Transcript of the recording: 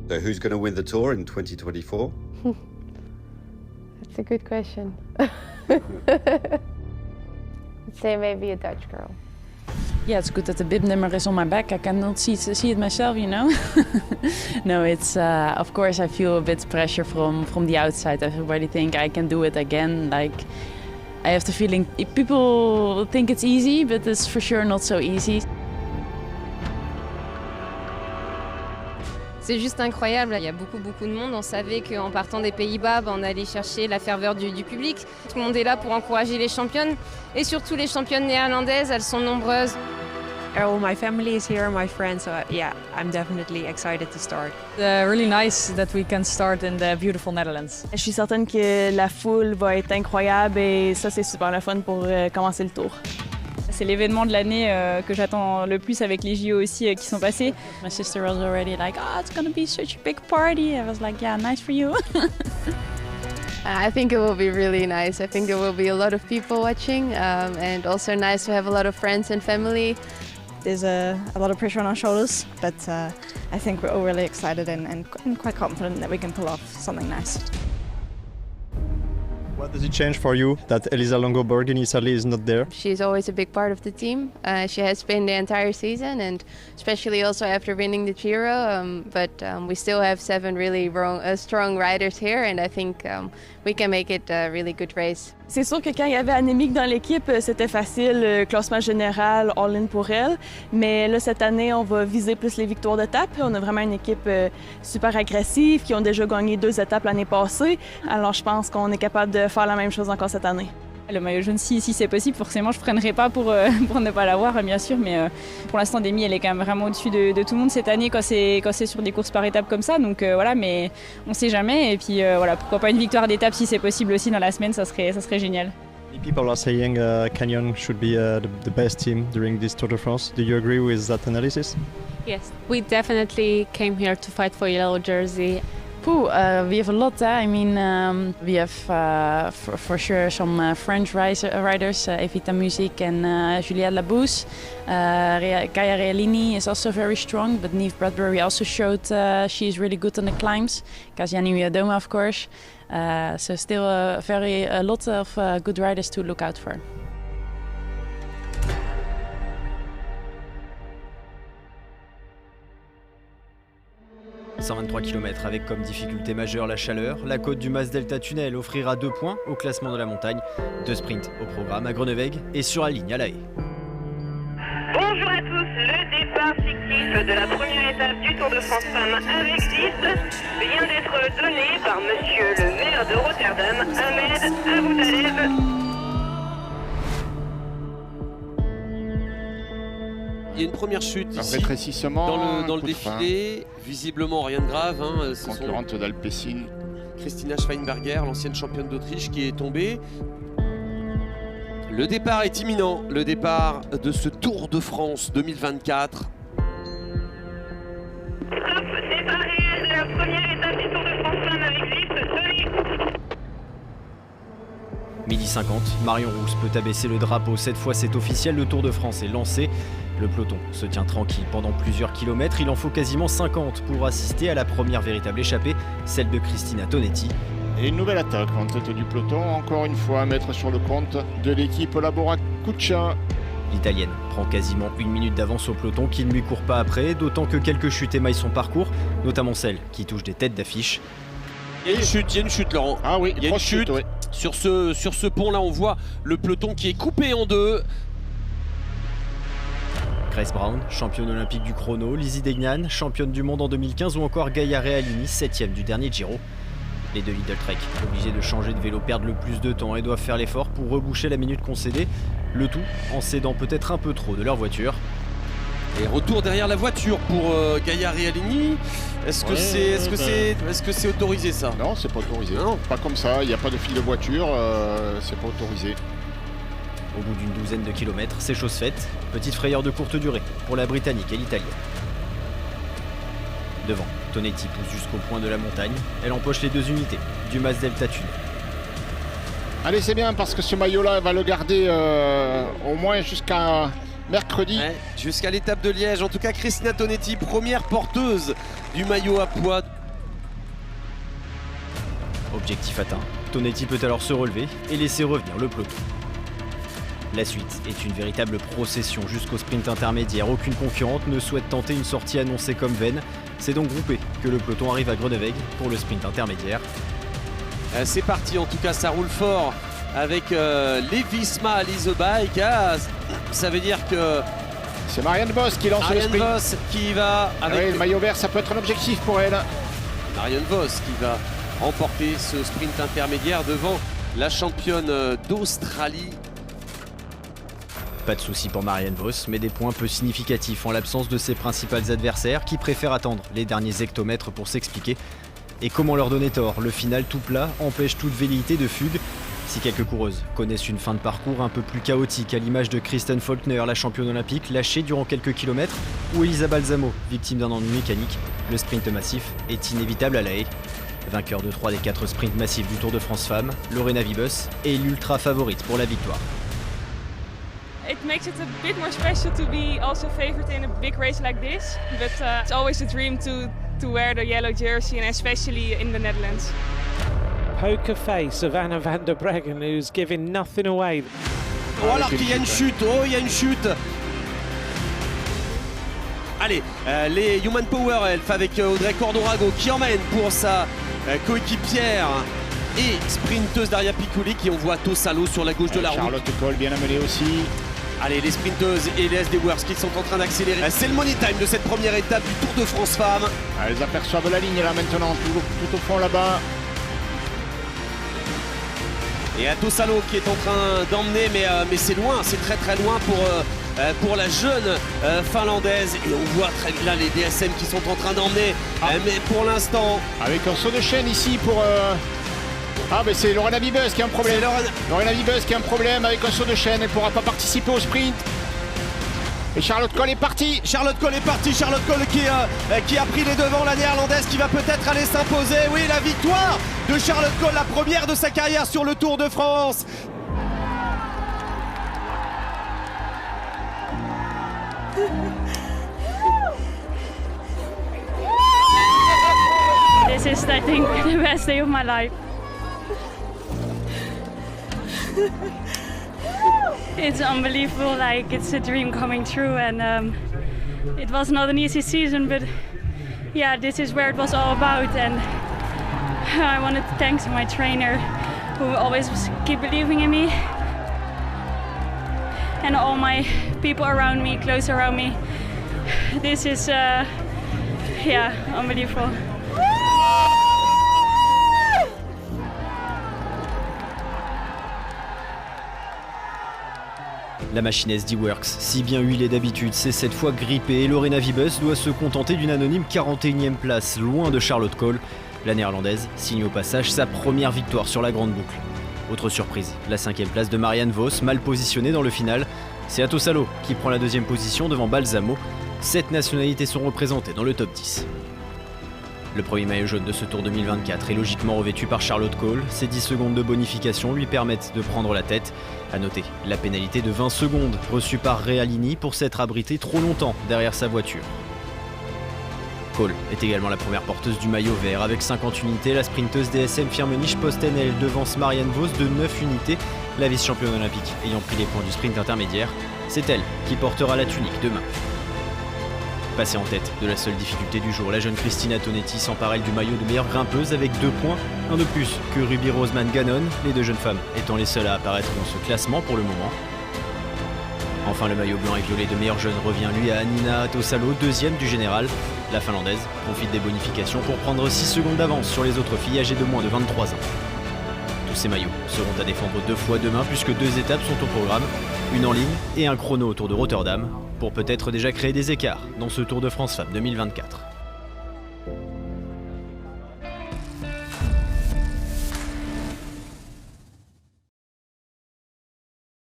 So who's going to win the Tour in 2024? That's a good question. I'd say maybe a Dutch girl. Yeah, it's good that the bib number is on my back. I cannot see it myself, you know. No, it's of course I feel a bit pressure from the outside. Everybody think I can do it again. Like I have the feeling people think it's easy, but it's for sure not so easy. C'est juste incroyable, il y a beaucoup de monde. On savait qu'en partant des Pays-Bas, on allait chercher la ferveur du public. Tout le monde est là pour encourager les championnes et surtout les championnes néerlandaises, elles sont nombreuses. All my family is here, my friends, so yeah, I'm definitely excited to start. Really nice that we can start in the beautiful Netherlands. Je suis certaine que la foule va être incroyable et ça c'est super le fun pour commencer le tour. C'est l'événement de l'année que j'attends le plus avec les JO aussi qui sont passés. My sister was already like, oh, it's gonna be such a big party. I was like, yeah, nice for you. I think it will be really nice. I think there will be a lot of people watching and also nice to have a lot of friends and family. There's a lot of pressure on our shoulders, but I think we're all really excited and quite confident that we can pull off something nice. What does it change for you that Elisa Longo Borghini sadly is not there? She's always a big part of the team. She has been the entire season and especially also after winning the Giro. But we still have 7 really strong riders here and I think we can make it a really good race. C'est sûr que quand il y avait Annemiek dans l'équipe, c'était facile, classement général, all-in pour elle. Mais là, cette année, on va viser plus les victoires d'étape. On a vraiment une équipe super agressive qui ont déjà gagné 2 étapes l'année passée. Alors, je pense qu'on est capable de faire la même chose encore cette année. Le maillot jaune, si c'est possible, forcément, je ne freinerai pas pour ne pas l'avoir, bien sûr. Mais pour l'instant, Demi, elle est quand même vraiment au-dessus de tout le monde cette année quand c'est sur des courses par étapes comme ça. Donc voilà, mais on ne sait jamais. Et puis voilà, pourquoi pas une victoire d'étape si c'est possible aussi dans la semaine, ça serait génial. Many people are saying Canyon should be the best team during this Tour de France. Do you agree with that analysis? Yes, we definitely came here to fight for yellow jersey. We have a lot. I mean, we have for sure some French riders, Evita Music and Juliette Labousse. Gaia Realini is also very strong, but Neve Bradbury also showed she's really good on the climbs. Kasiani Miedema, of course. So still a lot of good riders to look out for. 123 km avec comme difficulté majeure la chaleur. La côte du Mas Delta Tunnel offrira 2 points au classement de la montagne. 2 sprints au programme à Groenewegen et sur la ligne à La Haye. Bonjour à tous, le départ fictif de la première étape du Tour de France Femmes avec 10 vient d'être donné par monsieur le maire de Rotterdam, Ahmed Aboutaleb. Il y a une première chute ici, rétrécissement dans le défilé, visiblement rien de grave. Concurrente d'Alpecin. Christina Schweinberger, l'ancienne championne d'Autriche, qui est tombée. Le départ est imminent, le départ de ce Tour de France 2024. Top, départ réel de la première étape du Tour de France Femmes avec 10 donné. Midi 50, Marion Rousse peut abaisser le drapeau. Cette fois, c'est officiel, le Tour de France est lancé. Le peloton se tient tranquille pendant plusieurs kilomètres. Il en faut quasiment 50 pour assister à la première véritable échappée, celle de Cristina Tonetti. Et une nouvelle attaque en tête du peloton, encore une fois à mettre sur le compte de l'équipe Labora Cuccia. L'Italienne prend quasiment 1 minute d'avance au peloton qui ne lui court pas après, d'autant que quelques chutes émaillent son parcours, notamment celles qui touchent des têtes d'affiche. Il y a une chute, Laurent. Ah oui, il y a une chute. Oui. Sur ce pont-là, on voit le peloton qui est coupé en 2. Grace Brown, championne olympique du chrono, Lizzie Deignan, championne du monde en 2015 ou encore Gaia Realini, 7ème du dernier Giro. Les 2 Lidl Trek, obligés de changer de vélo, perdent le plus de temps et doivent faire l'effort pour reboucher la minute concédée. Le tout en cédant peut-être un peu trop de leur voiture. Et retour derrière la voiture pour Gaia Realini. Est-ce que c'est autorisé ça? Non, c'est pas autorisé. Non. Pas comme ça, il n'y a pas de fil de voiture, c'est pas autorisé. Au bout d'une douzaine de kilomètres, c'est chose faite. Petite frayeur de courte durée pour la Britannique et l'Italienne. Devant, Tonetti pousse jusqu'au point de la montagne. Elle empoche les 2 unités du Mas Delta Tunnel. Allez, c'est bien parce que ce maillot-là, elle va le garder au moins jusqu'à mercredi. Ouais, jusqu'à l'étape de Liège. En tout cas, Cristina Tonetti, première porteuse du maillot à pois Objectif atteint, Tonetti peut alors se relever et laisser revenir le peloton. La suite est une véritable procession jusqu'au sprint intermédiaire. Aucune concurrente ne souhaite tenter une sortie annoncée comme vaine. C'est donc groupé que le peloton arrive à Groenewegen pour le sprint intermédiaire. C'est parti, en tout cas ça roule fort avec Levisma Lizebike. Ça veut dire que c'est Marianne Vos qui lance le sprint. Marianne Vos qui va avec oui, le maillot vert, ça peut être un objectif pour elle. Marianne Vos qui va remporter ce sprint intermédiaire devant la championne d'Australie. Pas de souci pour Marianne Vos, mais des points peu significatifs en l'absence de ses principales adversaires qui préfèrent attendre les derniers hectomètres pour s'expliquer. Et comment leur donner tort? Le final tout plat empêche toute velléité de fugue. Si quelques coureuses connaissent une fin de parcours un peu plus chaotique, à l'image de Kristen Faulkner, la championne olympique, lâchée durant quelques kilomètres, ou Elisa Balsamo, victime d'un ennui mécanique, le sprint massif est inévitable à La Haye. Vainqueur de 3 des 4 sprints massifs du Tour de France Femmes, Lorena Wiebes est l'ultra favorite pour la victoire. It makes it a bit more special to be also favored in a big race like this, but it's always a dream to wear the yellow jersey, and especially in the Netherlands. Poker face of Anna van der Breggen, who's giving nothing away. Oh, alors qu'il y a une chute, il y a une chute. Allez, les Human Power Elf avec Audrey Cordorago qui emmène pour sa coéquipière et sprinteuse Daria Piccoli, qui on voit Tosalo sur la gauche de la route. Charlotte Cole bien amenée aussi. Allez, les sprinteuses et les SD Works qui sont en train d'accélérer. C'est le money time de cette première étape du Tour de France Femmes. Elles aperçoivent la ligne là maintenant, tout au fond là-bas. Et à Tosalo qui est en train d'emmener, mais c'est loin, c'est très très loin pour la jeune finlandaise. Et on voit très bien les DSM qui sont en train d'emmener, mais pour l'instant... Avec un saut de chaîne ici pour... Ah mais c'est Lorena Wiebes qui a un problème. Lorena Wiebes qui a un problème avec un saut de chaîne, elle ne pourra pas participer au sprint. Et Charlotte Cole est partie. Charlotte Cole qui a pris les devants, la néerlandaise qui va peut-être aller s'imposer. Oui, la victoire de Charlotte Cole, la première de sa carrière sur le Tour de France. This is, I think, the best day of my life. It's unbelievable, like it's a dream coming true, and it was not an easy season, but yeah, this is where it was all about, and I wanted to thank my trainer who always keep believing in me, and all my people around me, close around me. This is yeah, unbelievable. La machine SD Works, si bien huilée d'habitude, c'est cette fois grippée et Lorena Wiebes doit se contenter d'une anonyme 41e place, loin de Charlotte Cole. La néerlandaise signe au passage sa première victoire sur la grande boucle. Autre surprise, la 5e place de Marianne Vos, mal positionnée dans le final. C'est Atosalo qui prend la 2e position devant Balsamo. 7 nationalités sont représentées dans le top 10. Le premier maillot jaune de ce Tour 2024 est logiquement revêtu par Charlotte Cole. Ses 10 secondes de bonification lui permettent de prendre la tête. A noter la pénalité de 20 secondes reçue par Realini pour s'être abritée trop longtemps derrière sa voiture. Cole est également la première porteuse du maillot vert avec 50 unités. La sprinteuse DSM Firmenich Posten, elle devance Marianne Vos de 9 unités. La vice-championne olympique ayant pris les points du sprint intermédiaire, c'est elle qui portera la tunique demain. Passée en tête de la seule difficulté du jour, la jeune Cristina Tonetti s'empare du maillot de meilleure grimpeuse avec 2 points, un de plus que Ruby Roseman Gannon, les 2 jeunes femmes étant les seules à apparaître dans ce classement pour le moment. Enfin, le maillot blanc et violet de meilleure jeune revient lui à Annina Atosalo, 2e du général. La finlandaise profite des bonifications pour prendre 6 secondes d'avance sur les autres filles âgées de moins de 23 ans. Tous ces maillots seront à défendre 2 fois demain puisque 2 étapes sont au programme, une en ligne et un chrono autour de Rotterdam, pour peut-être déjà créer des écarts dans ce Tour de France Femmes 2024.